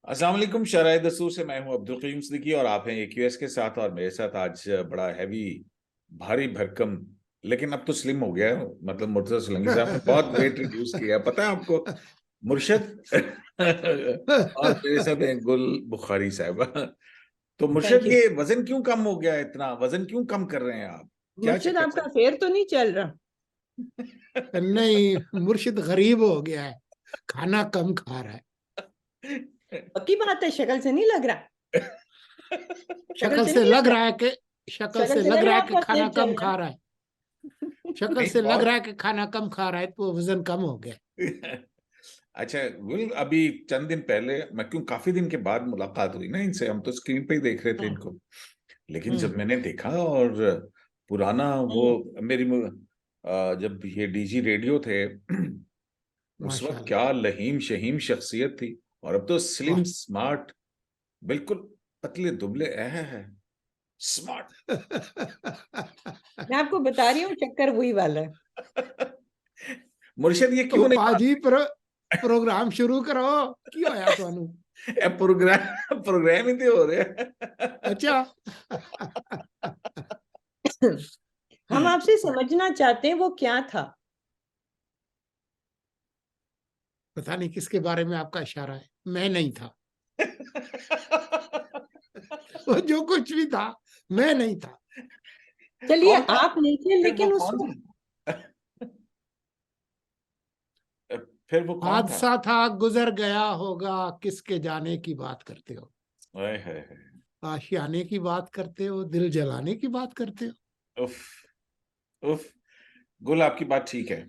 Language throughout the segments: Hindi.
अस्सलाम वालेकुम। शराय दस्तूर से मैं हूं अब्दुल कयूम सिद्दीकी और आप हैं AQS के साथ। और मेरे साथ आज बड़ा हैवी, भारी भरकम, लेकिन अब तो स्लिम हो गया है, मतलब मुर्तजा सुलंगी साहब ने बहुत वेट रिड्यूस किया, पता है आपको, मुर्शद। और मेरे साथ हैं गुल बुखारी साहब। तो थैंक मुर्शद, यू। ये वजन क्यों कम हो गया है? इतना वजन क्यों कम कर रहे हैं आप? क्या मुर्शिद, चक्कर आपका चल अफेयर तो नहीं चल रहा? नहीं, मुर्शिद गरीब हो गया है, खाना कम खा रहा है। पक्की बात है, शक्ल से नहीं लग रहा। शक्ल शक्ल से से नहीं लग लग रहा। रहा है कि शक्ल शक्ल से से लग लग रहा रहा है है कि आपका खाना अफेयर कम चल खा रहा है। शक्ल नहीं, से लग बहुत। रहा है कि खाना कम खा रहा है तो वजन कम हो गया। अच्छा गुल, अभी चंद दिन पहले, मैं क्यों, काफी दिन के बाद मुलाकात हुई ना इनसे, हम तो स्क्रीन पे ही देख रहे थे हाँ। इनको। लेकिन जब हम्म। मैंने देखा, और पुराना वो, मेरी जब ये DG रेडियो थे, उस वक्त माशाल्लाह। क्या लहीम शहीम शख्सियत थी, और अब तो स्लिम वाह। स्मार्ट, बिल्कुल पतले दुबले है स्मार्ट। मैं आपको बता रही हूँ, चक्कर वही वाला है। मुर्शिद, ये ओ क्यों नहीं पाजी, प्रोग्राम शुरू करो। की होया तुहानू? प्रोग्राम प्रोग्राम ही तो हो रहे हैं। अच्छा। हम आपसे समझना चाहते हैं वो क्या था। पता नहीं किसके बारे में आपका इशारा है। मैं नहीं था। वो जो कुछ भी था, मैं नहीं था। चलिए, कौन था? आप नहीं थे, फिर वो लेकिन उस कौन वक्त था? फिर वो कौन था? हादसा था, गुजर गया होगा, किसके जाने की बात करते हो? ओए होए होए। आशियाने की बात करते हो, दिल जलाने की बात करते उफ उफ। गुल, आपकी बात ठीक है।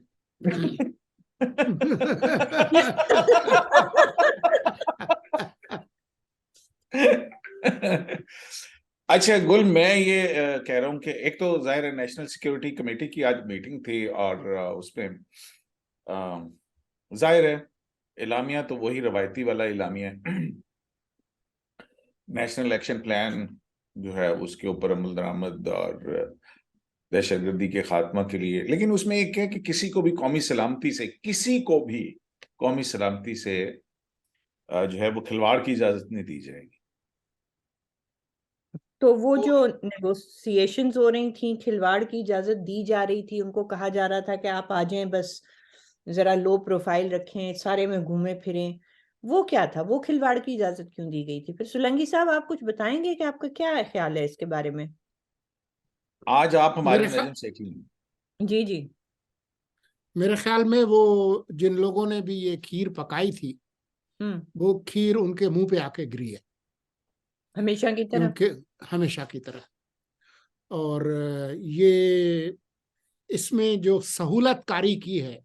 अच्छा गुल, मैं ये कह रहा हूँ कि एक तो जाहिर है नेशनल सिक्योरिटी कमेटी की आज मीटिंग थी, और उसमें जाहिर है इलामिया तो वही रवायती वाला इलामिया है। नेशनल एक्शन प्लान जो है उसके ऊपर अमल दरामद और दहशतगर्दी के खात्मा के लिए। लेकिन उसमें एक है कि किसी को भी कौमी सलामती से, किसी को भी कौमी सलामती से जो है वो खिलवाड़ की इजाजत नहीं दी जाएगी। तो वो जो नेगोशिएशंस हो रही थी, खिलवाड़ की इजाजत दी जा रही थी, उनको कहा जा रहा था कि आप आ जाएं, बस जरा लो प्रोफाइल रखें, सारे में घूमे फिरें। वो क्या था? वो खिलवाड़ की इजाजत क्यों दी गई थी? फिर सुलंगी साहब, आप कुछ बताएंगे कि आपका क्या ख्याल है इसके बारे में? आज आप हमारी मेरे ख्याल नजर से क्यों? जी जी। मेरे ख्याल में वो जिन लोगों ने भी ये खीर पकाई थी, हम्म। वो खीर उनके मुंह पे आके गिरी है। हमेशा की तरह। क्योंकि हमेशा की तरह। और ये इसमें जो सहूलतकारी की है,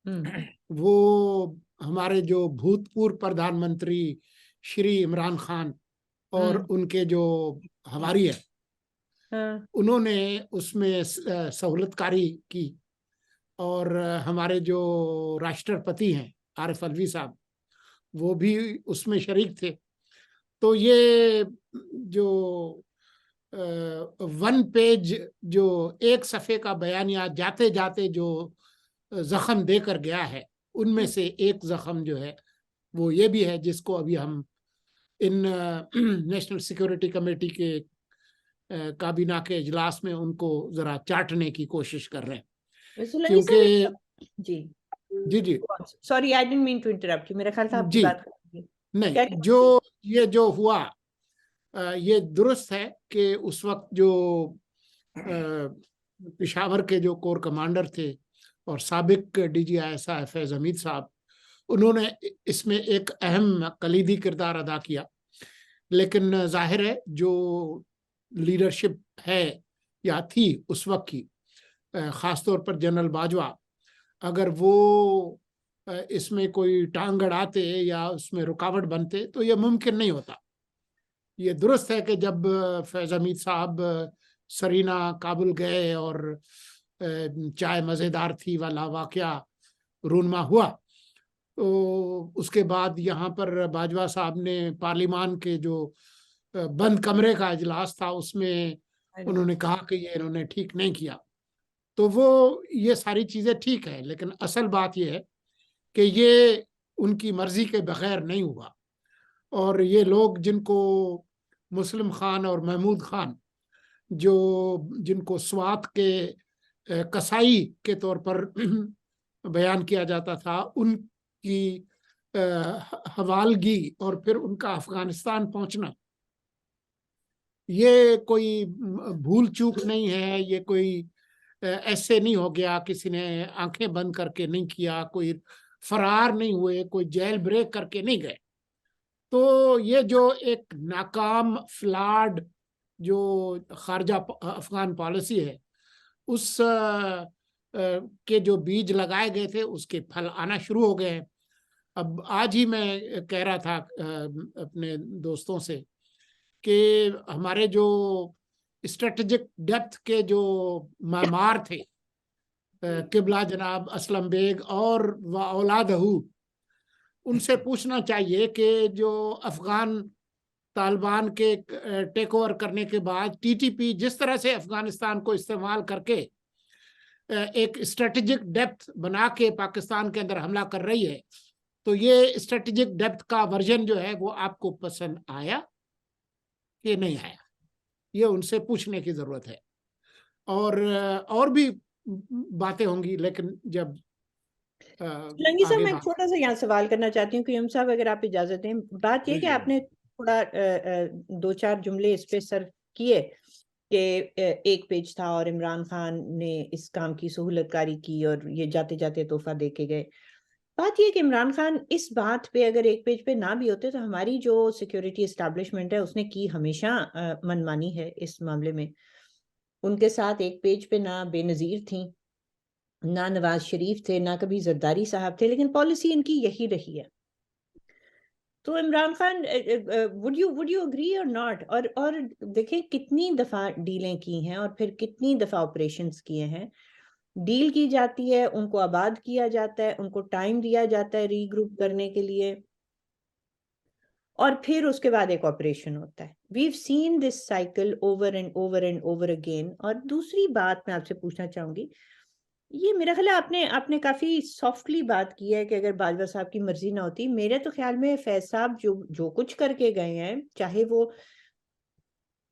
हम्म। वो हमारे जो भूतपूर्व प्रधानमंत्री श्री इमरान खान और हम्म। उनके जो हमारी है, हाँ। उन्होंने उसमें सहूलतकारी की। और हमारे जो राष्ट्रपति हैं आरिफ अलवी साहब, वो भी उसमें शरीक थे। तो ये जो 1 पेज, जो एक सफ़े का बयानिया जाते जाते जो जख्म देकर गया है, उनमें से एक जख्म जो है वो ये भी है, जिसको अभी हम इन नेशनल सिक्योरिटी कमेटी के काबीना के इजलास में उनको जरा चाटने की कोशिश कर रहे हैं। सुलंगी क्योंकि साहब, जी। जी जी sorry, I didn't mean to interrupt you, मेरा ख्याल था आपकी जी, बात करेंगे। नहीं, क्या जो ये जो हुआ, ये दुरुस्त है कि उस वक्त जो पेशावर के जो कोर कमांडर थे और साबिक DGI फैज हमीद साहब, उन्होंने इसमें एक अहम कलीदी किरदार अदा किया। लेकिन जाहिर है जो लीडरशिप है या थी उस वक्त की, ख़ासतौर पर जनरल बाजवा, अगर वो इसमें कोई टांग अड़ाते या उसमें रुकावट बनते तो ये मुमकिन नहीं होता। ये दुरुस्त है कि जब फैज़ हमीद साहब सरीना काबुल गए और चाय मज़ेदार थी वाला वाक़या रूनमा हुआ, तो उसके बाद यहाँ पर बाजवा साहब ने पार्लिमान के जो बंद कमरे का इजलास था, उसमें उन्होंने कहा कि ये इन्होंने ठीक नहीं किया। तो वो ये सारी चीज़ें ठीक है, लेकिन असल बात ये है कि ये उनकी मर्जी के बगैर नहीं हुआ। और ये लोग जिनको मुस्लिम खान और महमूद खान, जिनको स्वात के कसाई के तौर पर बयान किया जाता था, उनकी हवालगी और फिर उनका अफगानिस्तान पहुंचना, ये कोई भूल चूक नहीं है, ये कोई ऐसे नहीं हो गया, किसी ने आंखें बंद करके नहीं किया, कोई फरार नहीं हुए, कोई जेल ब्रेक करके नहीं गए। तो ये जो एक नाकाम फ्लॉड जो खारजा अफगान पॉलिसी है, उस के जो बीज लगाए गए थे उसके फल आना शुरू हो गए हैं। अब आज ही मैं कह रहा था अपने दोस्तों से कि हमारे जो स्ट्रेटेजिक डेप्थ के जो मामार थे, किबला जनाब असलम बेग और औलादहू, उनसे पूछना चाहिए कि जो अफगान तालिबान के टेक ओवर करने के बाद टीटीपी जिस तरह से अफगानिस्तान को इस्तेमाल करके एक स्ट्रेटेजिक डेप्थ बना के पाकिस्तान के अंदर हमला कर रही है, तो ये स्ट्रेटेजिक डेप्थ का वर्जन जो है वो आपको पसंद आया कि नहीं आया, ये उनसे पूछने की जरूरत है। और भी बातें होंगी, लेकिन जब लंगी साहब, आगे मैं बात। छोटा सा यहाँ सवाल करना चाहती हूँ क्यूम साहब, अगर आप इजाजत दें। बात ये कि आपने थोड़ा 2-4 जुमले इस पे सर किए कि एक पेज था और इमरान खान ने इस काम की सहूलतकारी की और ये जाते जाते तोहफा दे के गए। बात ये कि इमरान खान इस बात पे अगर एक पेज पे ना भी होते तो हमारी जो सिक्योरिटी एस्टैब्लिशमेंट है उसने की हमेशा मनमानी है इस मामले में। उनके साथ एक पेज पे ना बेनजीर थी, ना नवाज शरीफ थे, ना कभी जरदारी साहब थे, लेकिन पॉलिसी इनकी यही रही है। तो Imran Khan, would you agree और नॉट? और देखें कितनी दफा डीलें की हैं और फिर कितनी दफा ऑपरेशंस किए हैं। डील की जाती है, उनको आबाद किया जाता है, उनको टाइम दिया जाता है रीग्रुप करने के लिए, और फिर उसके बाद एक ऑपरेशन होता है। We've seen this cycle over and over and over again. और दूसरी बात मैं आपसे पूछना चाहूंगी, ये मेरा ख्याल है आपने आपने काफी सॉफ्टली बात की है कि अगर बाजवा साहब की मर्जी ना होती, मेरे तो ख्याल में फैज साहब जो जो कुछ करके गए हैं, चाहे वो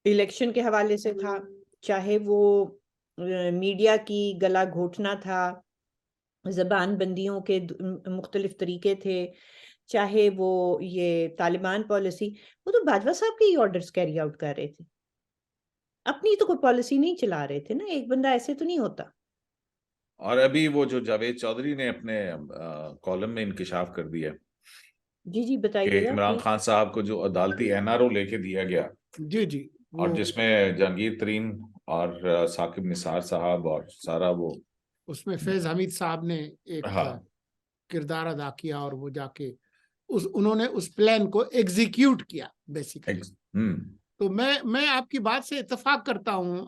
इलेक्शन के हवाले से था, चाहे वो मीडिया की गला घोटना था, जबान बंदियों के मुख्तलिफ तरीके थे, चाहे वो ये तालिबान पॉलिसी, वो तो बाजवा साहब के ही ऑर्डर्स कैरी आउट कर रहे थे, अपनी तो कोई पॉलिसी नहीं चला रहे थे ना। एक बंदा ऐसे तो नहीं होता। और अभी वो जो जावेद चौधरी ने अपने कॉलम में इंकिशाफ कर दिया जी जी, कि बताइएगा इमरान प्लीज। खान साहब को जो अदालती एनआरओ लेके दिया गया, जी जी, और वो जिसमें जहांगीर तरीन और साकिब निसार साहब और सारा वो, उसमें फैज हमीद साहब ने एक हाँ, किरदार अदा किया और वो जाके उन्होंने उस प्लान को एग्जीक्यूट किया बेसिकली। हम्म, तो मैं आपकी बात से इत्तेफाक करता हूँ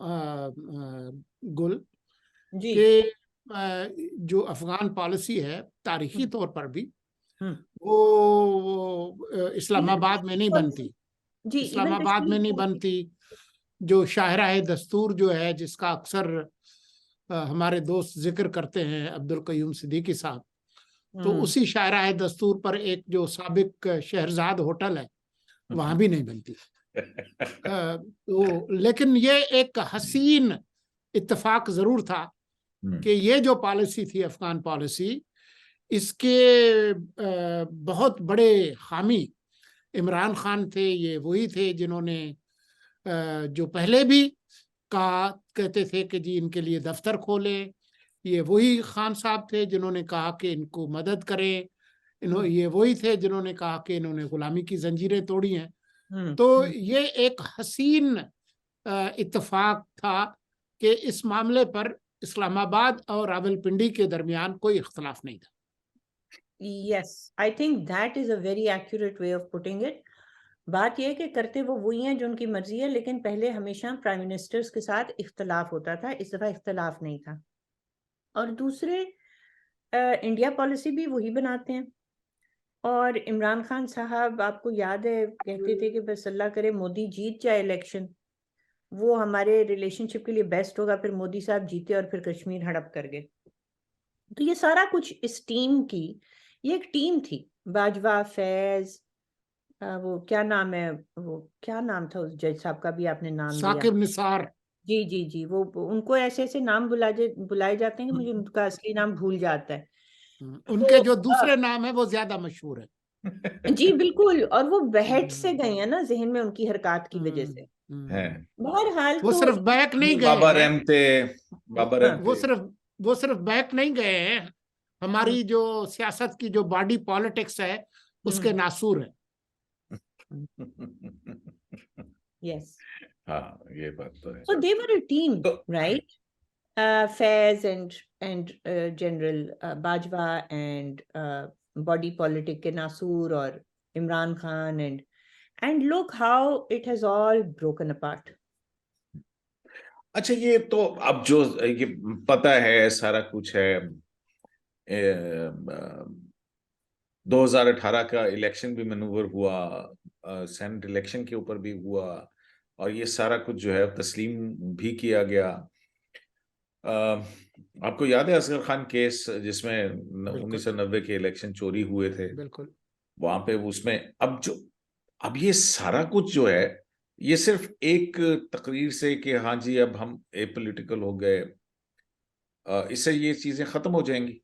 गुल, जी। कि जो अफगान पॉलिसी है तारीखी तौर पर भी हम्म। वो इवन इस्लामाबाद में नहीं बनती, जी, इवन इस्लामाबाद में नहीं कश्मीर बनती। जो शाहराह दस्तूर जो है, जिसका अक्सर हमारे दोस्त जिक्र करते हैं, अब्दुल कयूम सिद्दीकी साहब, तो उसी शाहराह दस्तूर पर एक जो साबिक शहरजाद होटल है, वहां भी नहीं बनती। तो लेकिन ये एक हसीन इत्तेफाक जरूर था कि ये जो पॉलिसी थी अफगान पॉलिसी, इसके बहुत बड़े हामी इमरान खान थे। ये वही थे जिन्होंने जो पहले भी कहते थे कि जी इनके लिए दफ्तर खोलें। ये वही खान साहब थे जिन्होंने कहा कि इनको मदद करें। ये वही थे जिन्होंने कहा कि इन्होंने गुलामी की जंजीरें तोड़ी हैं। तो ये एक हसीन इत्तेफाक था कि इस मामले पर इस्लामाबाद और रावलपिंडी के दरमियान कोई इख्तलाफ नहीं था। Yes, I think that is a very accurate way of putting it. बात यह है कि करते वो वही हैं जो उनकी मर्जी है, लेकिन पहले हमेशा प्राइम मिनिस्टर्स के साथ इख्तलाफ होता था, इस दफा इख्तलाफ नहीं था। और दूसरे, इंडिया पॉलिसी भी वही बनाते हैं। और इमरान खान साहब, आपको याद है, कहते थे कि बस अल्लाह करे मोदी जीत जाए इलेक्शन, वो हमारे रिलेशनशिप के लिए बेस्ट होगा। फिर मोदी साहब जीते और फिर कश्मीर हड़प कर गए। तो ये सारा कुछ इस टीम की, ये एक टीम थी, बाजवा, फैज, वो क्या नाम है, वो क्या नाम था उस जज साहब का भी आपने नाम लिया? साकिब निसार। जी जी जी, वो उनको ऐसे ऐसे नाम बुलाए जाते हैं कि मुझे उनका असली नाम भूल जाता है। उनके जो तो दूसरे नाम है वो ज्यादा मशहूर है। जी बिल्कुल, और वो बहट से हम्म, गए हैं ना जहन में उनकी हरकत की वजह हम्म, से। है। बहरहाल वो तो सिर्फ बैक नहीं गए बाबा हैं, रहमते, बाबा हाँ, वो रहमते। सिर्फ वो सिर्फ बैक नहीं गए हैं, हमारी जो सियासत की जो बॉडी पॉलिटिक्स है उसके नासूर है। यस, हाँ, ये बात तो है। so they were a team, तो right? Faiz and General Bajwa and body politic के नासूर और Imran Khan and look how it has all broken apart. अच्छा, ये तो अब जो ये पता है, सारा कुछ है। 2018 का इलेक्शन भी मैनूवर हुआ, सेनेट इलेक्शन के ऊपर भी हुआ, और ये सारा कुछ जो है तस्लीम भी किया गया। आपको याद है असगर खान केस, जिसमें बिल्कुल 1990 के इलेक्शन चोरी हुए थे? बिल्कुल। वहां पे उसमें अब ये सारा कुछ जो है, ये सिर्फ एक तकरीर से कि हाँ जी अब हम एपॉलिटिकल हो गए, इससे ये चीजें खत्म हो जाएंगी? ये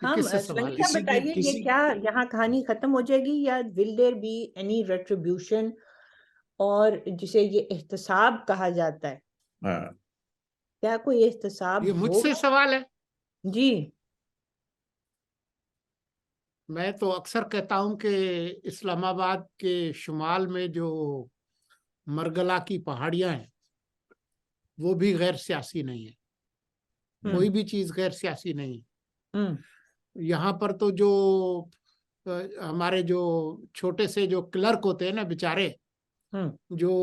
हाँ, किससे सोलंकी सवाल है? साहब किसी भी बताइए, ये किसी क्या यहाँ कहानी खत्म हो जाएगी या will there be any retribution, और जिसे ये एहतसाब कहा जाता है, हाँ, क्या कोई एहतसाब ये मुझसे होगा? सवाल है। जी। मैं तो अक्सर कहता हूं कि इस्लामाबाद के शुमाल में जो मरगला की पहाड़ियां हैं वो भी गैर सियासी नहीं है, कोई भी चीज गैर सियासी नहीं है। हम्म यहाँ पर तो जो हमारे जो छोटे से जो क्लर्क होते हैं ना बेचारे, जो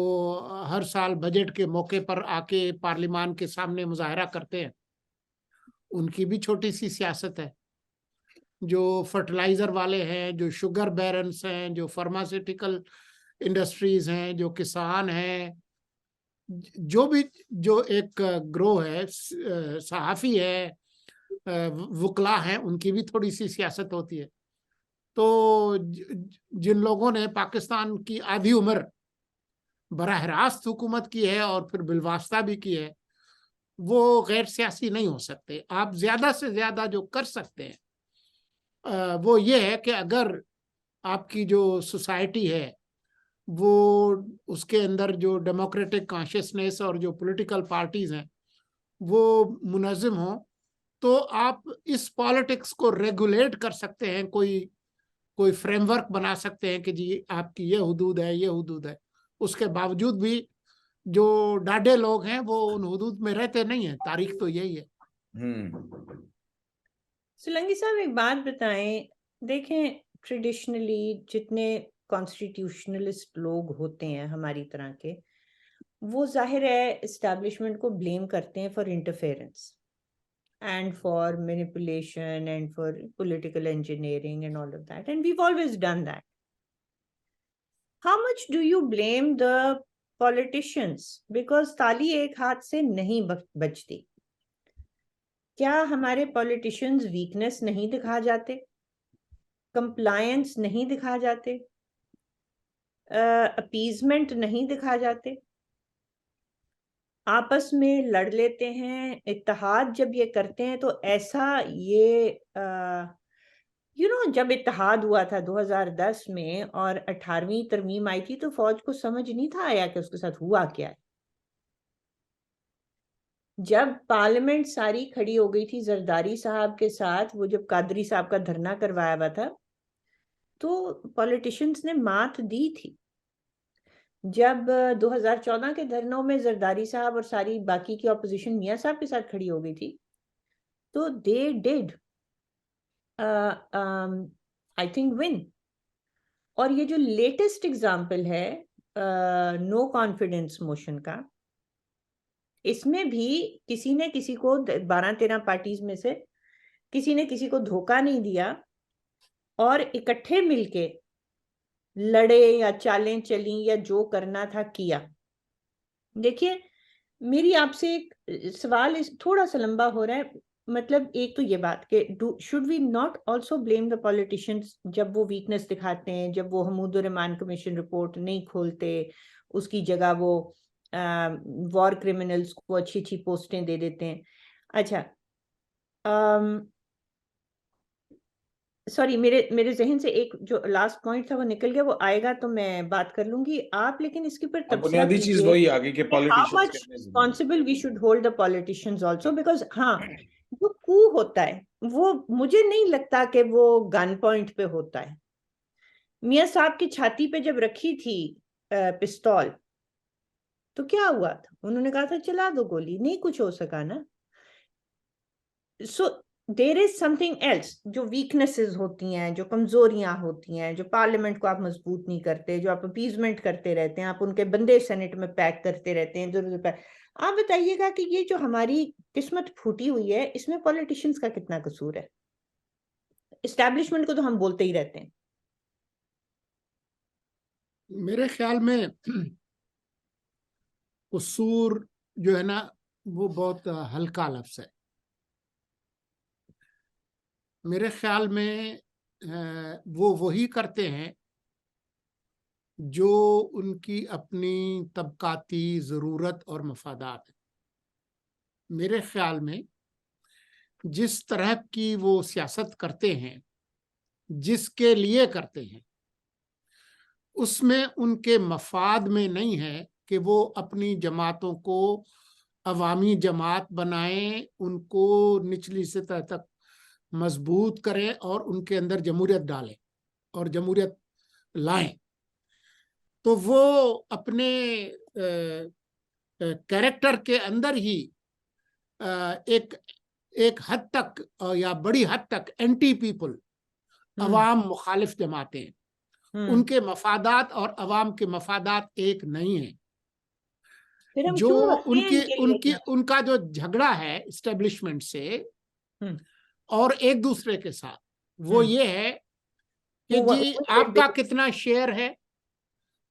हर साल बजट के मौके पर आके पार्लियामान के सामने मुजाहरा करते हैं, उनकी भी छोटी सी सियासत है। जो फर्टिलाइजर वाले हैं, जो शुगर बैरन्स हैं, जो फार्मास्यूटिकल इंडस्ट्रीज हैं, जो किसान हैं, जो भी जो एक ग्रोह है, सहाफी है, वकला हैं, उनकी भी थोड़ी सी सियासत होती है। तो जिन लोगों ने पाकिस्तान की आधी उम्र बराह रास्त हुकूमत की है और फिर बिलवास्ता भी की है, वो गैर सियासी नहीं हो सकते। आप ज्यादा से ज्यादा जो कर सकते हैं वो ये है कि अगर आपकी जो सोसाइटी है वो, उसके अंदर जो डेमोक्रेटिक कॉन्शियसनेस और जो पॉलिटिकल पार्टीज हैं वो मुनज़्ज़म हो, तो आप इस पॉलिटिक्स को रेगुलेट कर सकते हैं। कोई कोई फ्रेमवर्क बना सकते हैं कि जी आपकी ये हुदूद है, ये हुदूद है। उसके बावजूद भी जो डाडे लोग हैं वो उन हुदूद में रहते नहीं हैं। तारीख तो यही है। हम्म। सोलंकी साहब एक बात बताएं, देखें ट्रेडिशनली जितने कॉन्स्टिट्यूशनलिस्ट लोग होते हैं हमारी तरह के, वो जाहिर है एस्टैब्लिशमेंट को ब्लेम करते हैं for interference and for manipulation and for political engineering and all of that, and we've always done that. How much do you blame the politicians? Because ताली एक हाथ से नहीं बचती। क्या हमारे politicians weakness नहीं दिखा जाते, compliance नहीं दिखा जाते, appeasement नहीं दिखा जाते, आपस में लड़ लेते हैं, इत्तेहाद जब ये करते हैं तो ऐसा ये जब इत्तेहाद हुआ था 2010 में और 18वीं तरमीम आई थी, तो फौज को समझ नहीं था आया कि उसके साथ हुआ क्या है। जब पार्लियामेंट सारी खड़ी हो गई थी जरदारी साहब के साथ, वो जब कादरी साहब का धरना करवाया हुआ था, तो पॉलिटिशियंस ने मात दी थी। जब 2014 के धरनों में जरदारी साहब और सारी बाकी की ऑपोजिशन मियां साहब के साथ खड़ी हो गई थी, तो they did I think win. और ये जो लेटेस्ट एग्जाम्पल है नो कॉन्फिडेंस मोशन का, इसमें भी किसी ने किसी को 12-13 पार्टीज में से किसी ने किसी को धोखा नहीं दिया और इकट्ठे मिलके लड़े या चालें चली या जो करना था किया। देखिए, मेरी आपसे एक सवाल थोड़ा सा लंबा हो रहा है, मतलब एक तो ये बात कि should we not also blame the politicians जब वो वीकनेस दिखाते हैं, जब वो हमूद रहमान कमीशन रिपोर्ट नहीं खोलते, उसकी जगह वो वॉर क्रिमिनल्स को अच्छी अच्छी पोस्टें दे देते हैं। अच्छा, सॉरी, मेरे मेरे जहन से एक जो लास्ट पॉइंट था वो निकल गया, वो आएगा तो मैं बात कर लूंगी। आप लेकिन इसके ऊपर अब तबसरा बुनियादी चीज कीजिए वही आ गई कि हाउ पॉलिटिशियंस मच कितने जिम्मेदार। Responsible we should hold the politicians also, because हाँ, जो कू होता है वो मुझे नहीं लगता कि वो गन पॉइंट पे होता है। मियां साहब की छाती पे जब रखी थी पिस्तौल, तो क्या हुआ था? उन्होंने कहा था चला दो गोली, नहीं कुछ हो सका ना। सो देर इज समथिंग एल्स, जो वीकनेसेस होती हैं, जो कमजोरियां होती हैं, जो पार्लियामेंट को आप मजबूत नहीं करते, जो आप अपीजमेंट करते रहते हैं, आप उनके बंदे सेनेट में पैक करते रहते हैं इधर उधर पैक। आप बताइएगा कि ये जो हमारी किस्मत फूटी हुई है, इसमें पॉलिटिशियंस का कितना कसूर है? इस्टेब्लिशमेंट को तो हम बोलते ही रहते हैं। मेरे ख्याल में कसूर जो है ना, वो बहुत हल्का लफ्ज है। मेरे ख्याल में वो वही करते हैं जो उनकी अपनी तबकाती ज़रूरत और मफादात है। मेरे ख्याल में जिस तरह की वो सियासत करते हैं, जिसके लिए करते हैं, उसमें उनके मफाद में नहीं है कि वो अपनी जमातों को अवामी जमात बनाएं, उनको निचली सतह तक मजबूत करें और उनके अंदर जमहूरियत डालें और जमहूरियत लाएं। तो वो अपने कैरेक्टर के अंदर ही एक एक हद तक या बड़ी हद तक एंटी पीपल, अवाम मुखालिफ जमातें, उनके मफादात और अवाम के मफादात एक नहीं है। फिर हम जो क्यों रखते हैं उनकी इनके लिए उनकी इतना? उनका जो झगड़ा है इस्टेब्लिशमेंट से हम्म, और एक दूसरे के साथ, वो हम्म, ये है कि जी वो आपका कितना शेयर है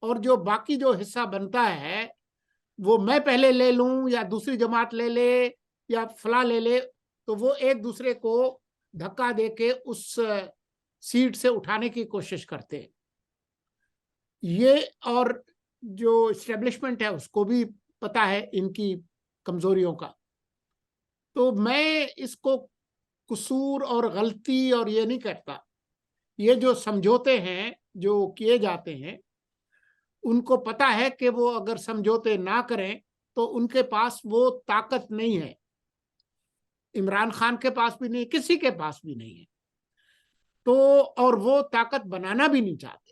और जो बाकी जो हिस्सा बनता है वो मैं पहले ले लूं या दूसरी जमात ले ले या फला ले ले, तो वो एक दूसरे को धक्का देके उस सीट से उठाने की कोशिश करते हैं। ये और जो इस्टेब्लिशमेंट है उसको भी पता है इनकी कमजोरियों का। तो मैं इसको कसूर और गलती और ये नहीं कहता। ये जो समझौते हैं जो किए जाते हैं, उनको पता है कि वो अगर समझौते ना करें तो उनके पास वो ताकत नहीं है। इमरान खान के पास भी नहीं, किसी के पास भी नहीं है। तो और वो ताकत बनाना भी नहीं चाहते।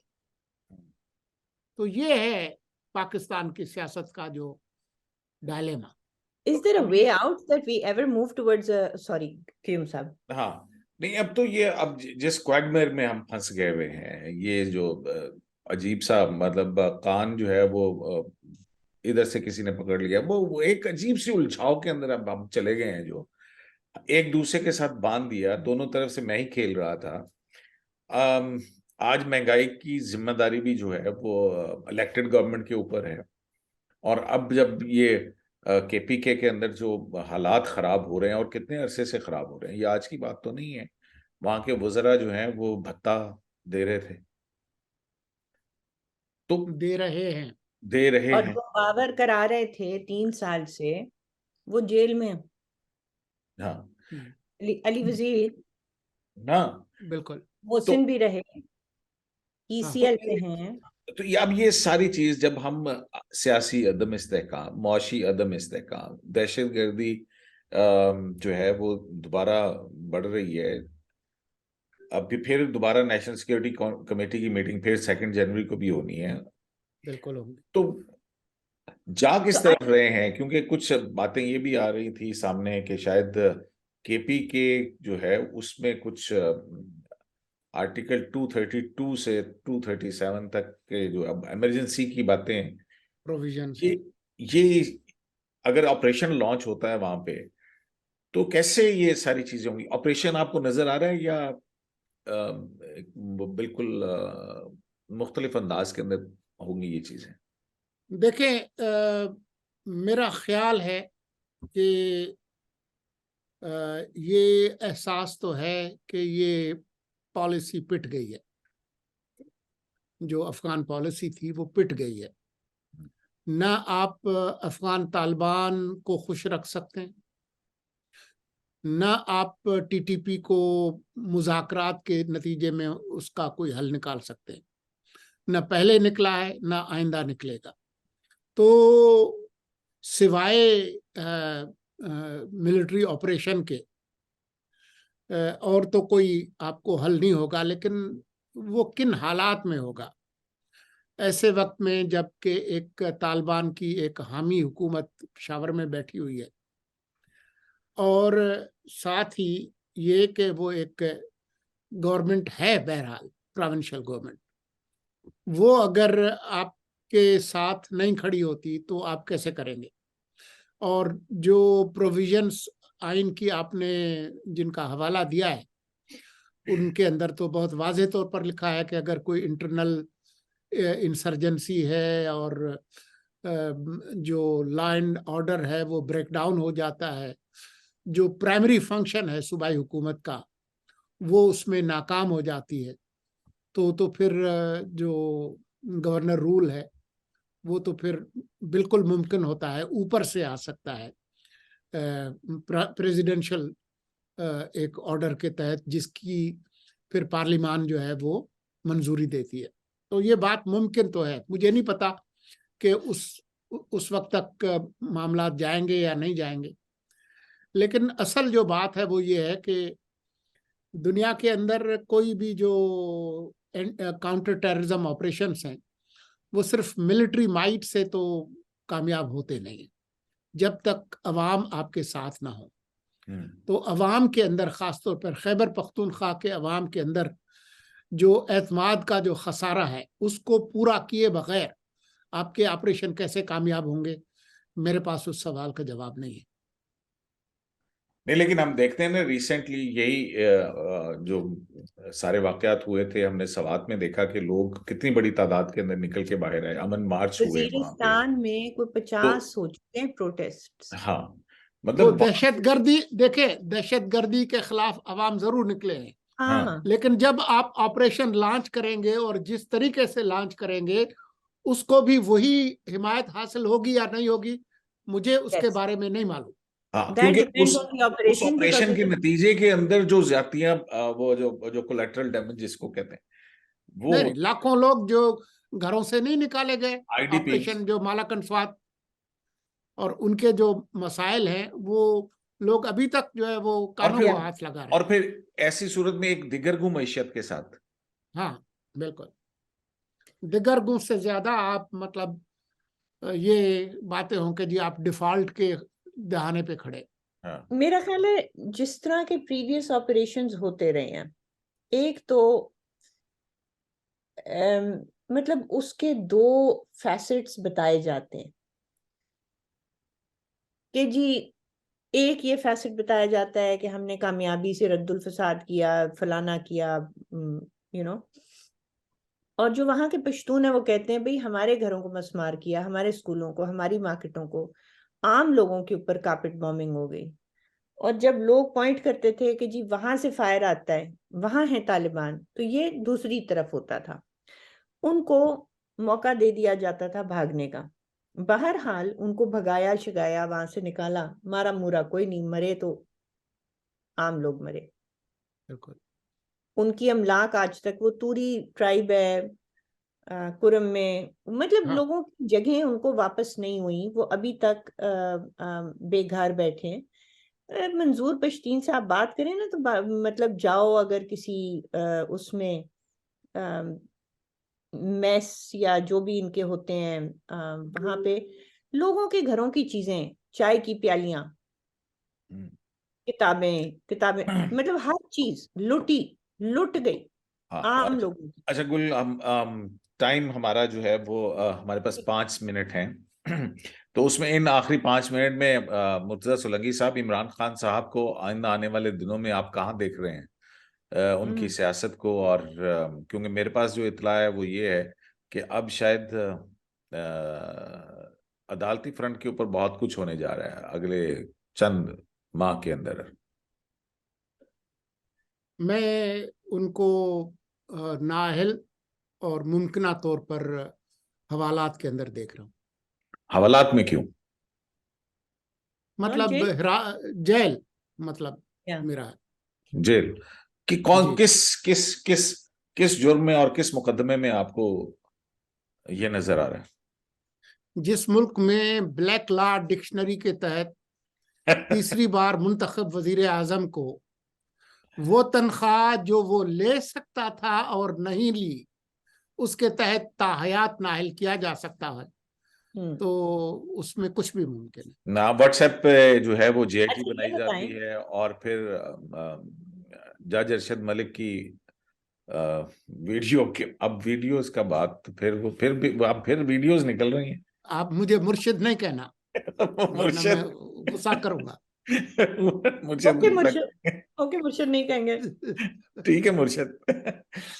तो ये है पाकिस्तान की सियासत का जो dilemma. Is there a way out that we ever move towards a, sorry, Qayyum साहब? हाँ, नहीं अब तो ये अब जिस क्वैगमेर में हम फंस गए हुए हैं, ये जो अजीब सा मतलब कान जो है वो इधर से किसी ने पकड़ लिया, वो एक अजीब सी उलझाव के अंदर अब हम चले गए हैं, जो एक दूसरे के साथ बांध दिया। दोनों तरफ से मैं ही खेल रहा था। अम, आज महंगाई की जिम्मेदारी भी जो है वो इलेक्टेड गवर्नमेंट के ऊपर है। और अब जब ये केपीके के अंदर जो हालात खराब हो रहे हैं, और कितने अरसे से खराब हो रहे हैं, ये आज की बात तो नहीं है। वहां के वज़रा जो हैं वो भत्ता दे रहे थे, तो दे रहे हैं। दे रहे और हैं। जो बावर करा रहे थे 3 साल से, वो जेल में हैं। हाँ अली वजीर ना। बिल्कुल। तो मोहसिन भी रहे, हाँ, ईसीएल पे हैं। तो ये अब ये सारी चीज जब हम सियासी अदम इस्तेहकाम, मुआशी अदम इस्तेहकाम, दहशतगर्दी जो है वो दोबारा बढ़ रही है। अभी फिर दोबारा नेशनल सिक्योरिटी कमेटी की मीटिंग फिर 2 जनवरी को भी होनी है। बिल्कुल होंगे। तो जा तो किस तरफ रहे हैं, क्योंकि कुछ बातें ये भी आ रही थी सामने कि शायद केपी के जो है उसमें कुछ आर्टिकल 232 से 237 तक के जो अब इमरजेंसी की बातें, प्रोविजंस ये हैं। ये अगर ऑपरेशन लॉन्च होता है वहां पे, तो कैसे ये सारी चीजें होंगी? ऑपरेशन आपको नजर आ रहा है या बिल्कुल मुख्तलिफ अंदाज के अंदर होंगी ये चीजें? देखें, मेरा ख्याल है कि ये एहसास तो है कि ये पॉलिसी पिट गई है, जो अफगान पॉलिसी थी वो पिट गई है। ना आप अफगान तालिबान को खुश रख सकते हैं, ना आप टीटीपी को मुज़ाकरात के नतीजे में उसका कोई हल निकाल सकते हैं। ना पहले निकला है, ना आइंदा निकलेगा। तो सिवाय मिलिट्री ऑपरेशन के और तो कोई आपको हल नहीं होगा। लेकिन वो किन हालात में होगा? ऐसे वक्त में जबकि एक तालिबान की एक हामी हुकूमत पेशावर में बैठी हुई है, और साथ ही ये कि वो एक गवर्नमेंट है, बहरहाल प्रोविंशियल गवर्नमेंट, वो अगर आपके साथ नहीं खड़ी होती तो आप कैसे करेंगे? और जो प्रोविजंस आइन की आपने जिनका हवाला दिया है, उनके अंदर तो बहुत वाज़ेह तौर पर लिखा है कि अगर कोई इंटरनल इंसर्जेंसी है और जो लॉ एंड ऑर्डर है वो ब्रेक डाउन हो जाता है, जो प्राइमरी फंक्शन है सूबाई हुकूमत का वो उसमें नाकाम हो जाती है, तो फिर जो गवर्नर रूल है वो तो फिर बिल्कुल मुमकिन होता है, ऊपर से आ सकता है प्रेसिडेंशियल एक ऑर्डर के तहत, जिसकी फिर पार्लिमान जो है वो मंजूरी देती है। तो ये बात मुमकिन तो है। मुझे नहीं पता कि उस वक्त तक मामला जाएंगे या नहीं जाएंगे। लेकिन असल जो बात है वो ये है कि दुनिया के अंदर कोई भी जो काउंटर टेररिज्म ऑपरेशंस हैं वो सिर्फ मिलिट्री माइट से तो कामयाब होते नहीं, जब तक अवाम आपके साथ ना हो। तो अवाम के अंदर, ख़ासतौर पर खैबर पख्तूनख्वा के अवाम के अंदर जो एतमाद का जो खसारा है, उसको पूरा किए बगैर आपके ऑपरेशन कैसे कामयाब होंगे? मेरे पास उस सवाल का जवाब नहीं है। नहीं, लेकिन हम देखते हैं ना, रिसेंटली यही जो सारे वाकयात हुए थे, हमने सवात में देखा कि लोग कितनी बड़ी तादाद के अंदर निकल के बाहर आए, अमन मार्च हुए वहां पे। वजीरिस्तान में कोई 50 तो हो चुके हैं प्रोटेस्ट। हाँ, वो मतलब दहशतगर्दी, देखे, दहशतगर्दी के खिलाफ अवाम जरूर निकले हैं, हाँ हाँ, लेकिन जब आप ऑपरेशन लॉन्च करेंगे और जिस तरीके से लॉन्च करेंगे, उसको भी वही हिमायत हासिल होगी या नहीं होगी, मुझे उसके यस, बारे में नहीं मालूम। हाँ, दैट क्योंकि डिपेंड्स ऑन द उस ऑपरेशन ऑपरेशन के बिकॉज नतीजे के अंदर जो ज्यादतियां, वो जो कोलेटरल डैमेज जिसको कहते हैं, नहीं वो नहीं, लाखों लोग जो घरों से नहीं निकाले गए, आईडीपी, ऑपरेशन जो मालाकन स्वात, और उनके जो मसाइल हैं वो लोग अभी तक जो है वो और कानों फिर को हाथ लगा रहे हैं। और फिर ऐसी सूरत में एक दिगरगू मैशियत के साथ। हाँ, बिल्कुल। दिगर गुण से ज्यादा आप मतलब ये बातें हों कि जी आप डिफॉल्ट के दहाने पे खड़े। हाँ, मेरा ख्याल है जिस तरह के प्रीवियस ऑपरेशंस होते रहे हैं, एक तो मतलब उसके दो फैसेट्स बताए जाते हैं कि जी, एक ये फैसेट बताया जाता है कि हमने कामयाबी से रद्दुल फसाद किया, फलाना किया, यू नो। और जो वहां के पश्तून है वो कहते हैं भाई हमारे घरों को मसमार किया, हमारे स्कूलों को, हमारी मार्केटों को, आम लोगों के ऊपर कारपेट बॉम्बिंग हो गई। और जब लोग पॉइंट करते थे कि जी वहां से फायर आता है, वहां है तालिबान, तो ये दूसरी तरफ होता था, उनको मौका दे दिया जाता था भागने का। बहरहाल उनको भगाया शिगाया, वहां से निकाला, मारा मुरा कोई नहीं, मरे तो आम लोग मरे। बिल्कुल। उनकी अमलाक आज तक, वो तूरी ट्राइब है कुरम में, मतलब हाँ, लोगों की जगह उनको वापस नहीं हुई, वो अभी तक बेघर बैठे हैं। मंजूर पश्तीन से आप बात करें ना, तो मतलब जाओ अगर किसी उसमें मेस या जो भी इनके होते हैं, वहां पे लोगों के घरों की चीजें, चाय की प्यालियां, किताबें किताबें, मतलब हर चीज लुट गई हाँ। आम अच्छा, लोगों की। अच्छा गुल, हम टाइम हमारा जो है वो हमारे पास 5 मिनट हैं। तो उसमें इन आखिरी 5 मिनट में मुर्तजा सोलंकी साहब, इमरान खान साहब को आइंदा आने वाले दिनों में आप कहाँ देख रहे हैं, उनकी सियासत को? और क्योंकि मेरे पास जो इत्तला है वो ये है कि अब शायद अदालती फ्रंट के ऊपर बहुत कुछ होने जा रहा है अगले चंद माह के अंदर। मैं उनको नाअहल और मुमकिना तौर पर हवालात के अंदर देख रहा हूँ। हवालात में क्यों? मतलब जेल, मतलब Yeah. मेरा जेल कि कौन, जी। किस जुर्म में और किस मुकदमे में आपको ये नजर आ रहा जिस मुल्क में ब्लैक लॉ डिक्शनरी के तहत है? तीसरी बार मुंतखब वजीर आजम को वो तनख्वाह जो वो ले सकता था और नहीं ली, उसके तहत ताहयात नाहिल किया जा सकता है, तो उसमें कुछ भी मुमकिन है। ना व्हाट्सएप पे जो है वो जेआईटी अच्छा, ये बनाई जाती बताएं, है, और फिर जज अरशद मलिक की वीडियो के, अब वीडियोस का बात, तो फिर वो फिर भी अब फिर वीडियोस निकल रही हैं। आप मुझे मुर्शिद नहीं कहना, वरना मैं मुर्शिद गुस्सा करूंगा। मुर्शिद ओके गुस्सा मुर्शिद, करेंगे। ओके मुर्शिद नहीं कहेंगे। ठीक है मुर्शिद।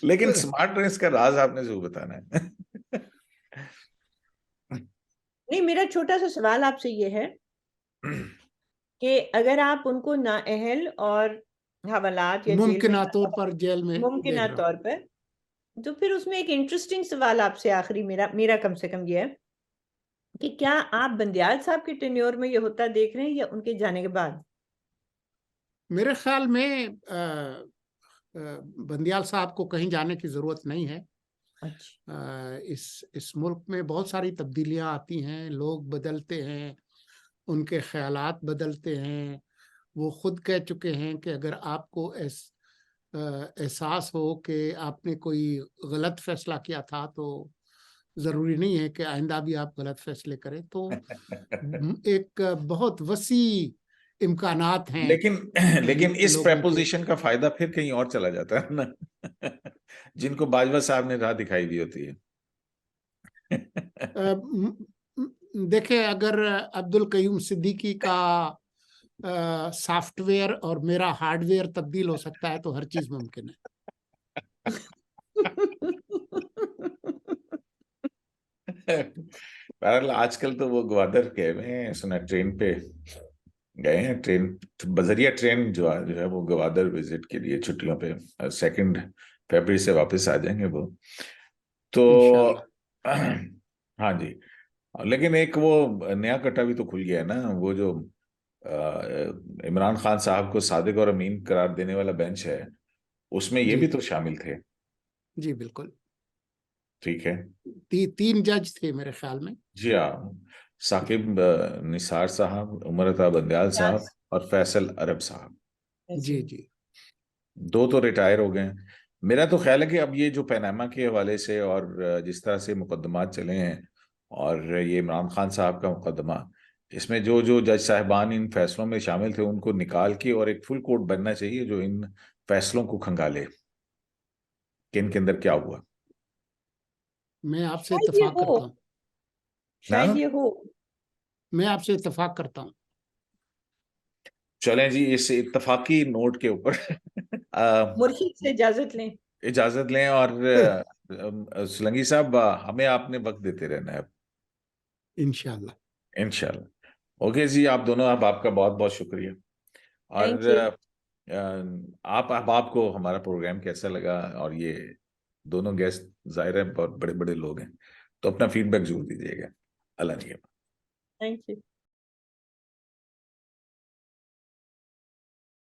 लेकिन स्मार्ट ड्रेस का राज आपने जरूर बताना है। नहीं, मेरा छोटा सा सवाल आपसे ये है कि अगर आप उनको नाअहल और हवालात या जेल में मुमकिन तौर पर जेल में मुमकिन देख रहा हूँ। तौर पर, तो फिर उसमें एक इंटरेस्टिंग सवाल आपसे आखिरी मेरा कम से कम ये है कि क्या आप बंदियाल साहब के टेन्योर में ये होता देख रहे हैं या उनके जाने के बाद? मेरे ख्याल में बंदियाल साहब को कहीं जाने की जरूरत नहीं है। अच्छा, इस मुल्क में बहुत सारी तब्दीलियां आती हैं, लोग बदलते हैं, उनके ख्यालात बदलते हैं। वो खुद कह चुके हैं कि अगर आपको एहसास हो कि आपने कोई गलत फैसला किया था, तो जरूरी नहीं है कि आइंदा भी आप गलत फैसले करें। तो एक बहुत वसी इम्कानात हैं लेकिन लेकिन इस लोगों के। प्रेपोजिशन का फायदा फिर कहीं और चला जाता है ना, जिनको बाजवा साहब ने राह दिखाई दी होती है। देखे, अगर अब्दुल कयूम सिद्दीकी का सॉफ्टवेयर और मेरा हार्डवेयर तब्दील हो सकता है, तो हर चीज मुमकिन है। बहरहाल आजकल तो वो ग्वादर गए हुए हैं, सुना ट्रेन पे गए हैं, ट्रेन बजरिया ट्रेन जो है वो ग्वादर विजिट के लिए छुट्टियों पे 2 फरवरी से वापस आ जाएंगे वो तो। इंशाल्लाह। हाँ जी। लेकिन एक वो नया कट्टा भी तो खुल गया है ना, वो जो इमरान खान साहब को सादिक और अमीन करार देने वाला बेंच है, उसमें ये जी भी तो शामिल थे। जी बिल्कुल। ठीक है। 3 जज थे मेरे ख्याल में। जी हाँ, साकिब निसार साहब, उमर अता बंदयाल साहब और फैसल अरब साहब। जी जी। 2 तो रिटायर हो गए हैं। मेरा तो ख्याल है कि अब ये जो पैनामा के हवाले से और जिस तरह से मुकदमात चले हैं, और ये इमरान खान साहब का मुकदमा, इसमें जो जो जज साहिबान इन फैसलों में शामिल थे उनको निकाल के और एक फुल कोर्ट बनना चाहिए जो इन फैसलों को खंगाले कि इनके अंदर क्या हुआ। मैं आपसे शायद ये इत्तेफाक हो, करता हूँ। ना, शायद ये हो। मैं आपसे इत्तेफाक करता हूँ। चलें जी, इस इत्तफाकी नोट के ऊपर मुर्शिद से इजाजत लें। इजाजत लें, और सुलंगी साहब, हमें आपने वक्त देते रहना है इंशाल्लाह। इंशाल्लाह। ओके जी, आप दोनों, आप आपका बहुत बहुत शुक्रिया। और थैंक यू। आप अब आपको हमारा प्रोग्राम कैसा लगा, और ये दोनों गेस्ट जाहिर है बहुत बड़े बड़े लोग हैं, तो अपना फीडबैक जरूर दीजिएगा। अल्लाह निगहबान। Thank you.